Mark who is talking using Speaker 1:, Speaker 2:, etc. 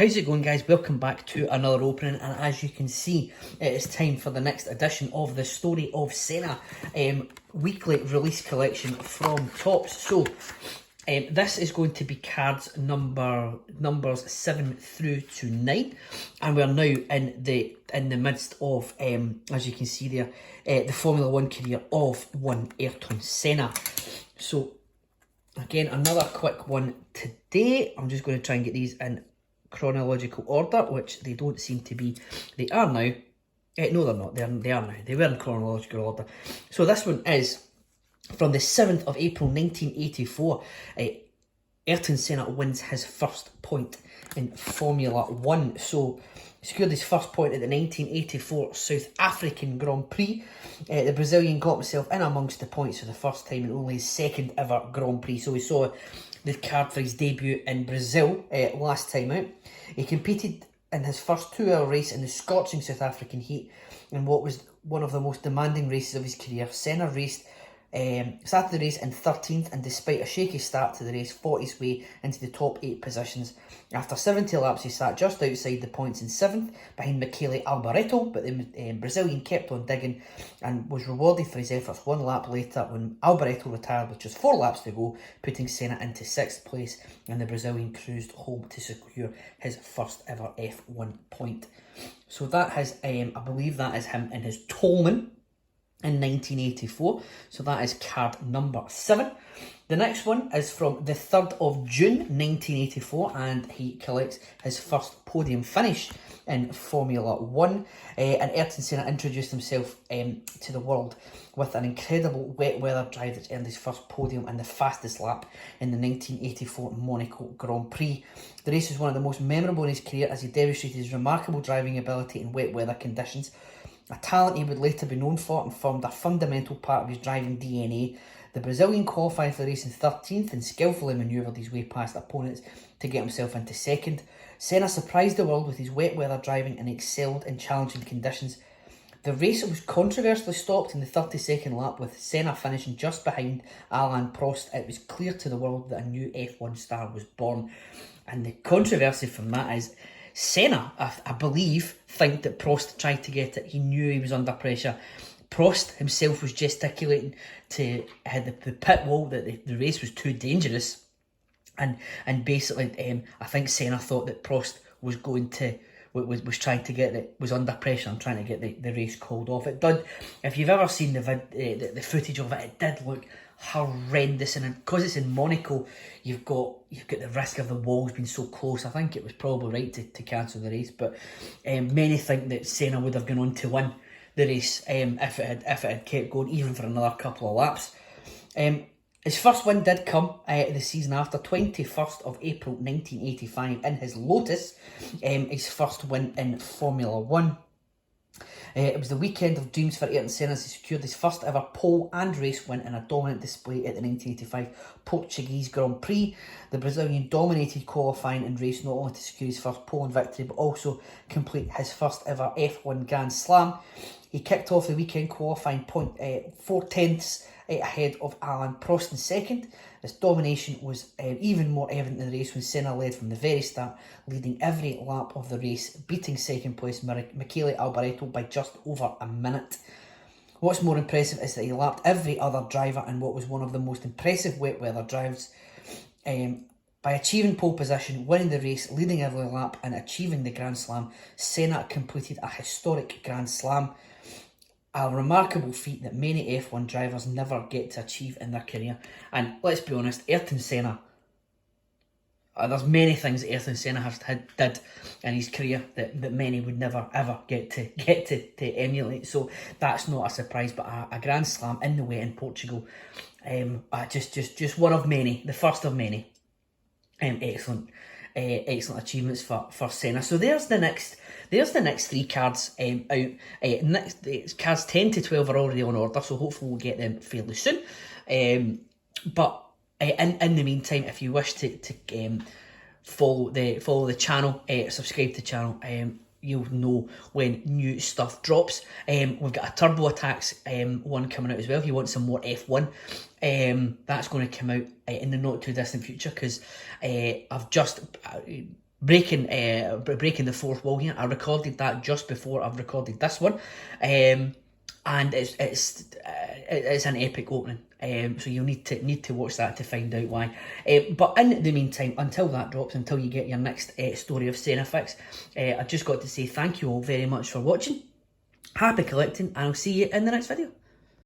Speaker 1: How's it going, guys? Welcome back to another opening, and as you can see, it is time for the next edition of the Story of Senna weekly release collection from Topps. So this is going to be cards numbers 7 through to 9, and we're now in the midst of, as you can see there, the Formula 1 career of one Aytron Senna. So again, another quick one today. I'm just going to try and get these in chronological order, which they don't seem to be. They are now. No, they're not. They are now. They were in chronological order. So this one is from the 7th of April 1984. Aytron Senna wins his first point in Formula 1. So he secured his first point at the 1984 South African Grand Prix. The Brazilian got himself in amongst the points for the first time in only his second ever Grand Prix. So we saw the card for his debut in Brazil last time out. He competed in his first 2-hour race in the scorching South African heat in what was one of the most demanding races of his career. Senna started the race in 13th, and despite a shaky start to the race, fought his way into the top 8 positions. After 70 laps, he sat just outside the points in 7th, behind Michele Alboreto, but the Brazilian kept on digging and was rewarded for his efforts 1 lap later when Alboreto retired with just 4 laps to go, putting Senna into 6th place, and the Brazilian cruised home to secure his first ever F1 point. So that has, I believe that is him in his Toleman in 1984, so that is card number 7. The next one is from the 3rd of June 1984, and he collects his first podium finish in Formula 1. And Aytron Senna introduced himself to the world with an incredible wet weather drive that earned his first podium and the fastest lap in the 1984 Monaco Grand Prix. The race was one of the most memorable in his career as he demonstrated his remarkable driving ability in wet weather conditions, a talent he would later be known for and formed a fundamental part of his driving DNA. The Brazilian qualified for the race in 13th and skillfully manoeuvred his way past opponents to get himself into 2nd. Senna surprised the world with his wet weather driving and excelled in challenging conditions. The race was controversially stopped in the 32nd lap, with Senna finishing just behind Alain Prost. It was clear to the world that a new F1 star was born. And the controversy from that is Senna, I believe, think that Prost tried to get it. He knew he was under pressure. Prost himself was gesticulating to the pit wall that the race was too dangerous, and basically I think Senna thought that Prost was going to was trying to get it, was under pressure and trying to get the race called off. It did. If you've ever seen the footage of it, it did look horrendous, and because it's in Monaco, you've got the risk of the walls being so close. I think it was probably right to cancel the race, but many think that Senna would have gone on to win the race if it had kept going even for another couple of laps. His first win did come the season after, 21st of April 1985 in his Lotus, his first win in Formula 1. It was the weekend of dreams for Aytron Senna as he secured his first ever pole and race win in a dominant display at the 1985 Portuguese Grand Prix. The Brazilian dominated qualifying and race not only to secure his first pole and victory, but also complete his first ever F1 Grand Slam. He kicked off the weekend qualifying 4 tenths ahead of Alain Prost in 2nd. This domination was even more evident in the race when Senna led from the very start, leading every lap of the race, beating 2nd place Michele Alboreto by just over a minute. What's more impressive is that he lapped every other driver in what was one of the most impressive wet weather drives. By achieving pole position, winning the race, leading every lap and achieving the Grand Slam, Senna completed a historic Grand Slam. A remarkable feat that many F1 drivers never get to achieve in their career. And let's be honest, Aytron Senna, there's many things that Aytron Senna did in his career that many would never ever get to emulate. So that's not a surprise, but a Grand Slam in the way in Portugal, just one of many, the first of many. Excellent achievements for Senna. So there's the next 3 cards out. Cards 10 to 12 are already on order, so hopefully we'll get them fairly soon. But in the meantime, if you wish to follow the channel, subscribe to the channel, you'll know when new stuff drops. We've got a Turbo Attacks one coming out as well. If you want some more F1, that's going to come out in the not too distant future, because I've just breaking the fourth wall here. I recorded that just before I've recorded this one, and it's an epic opening. So you'll need to watch that to find out why. But in the meantime, until that drops, until you get your next Story of Senna fix, I've just got to say thank you all very much for watching. Happy collecting, and I'll see you in the next video.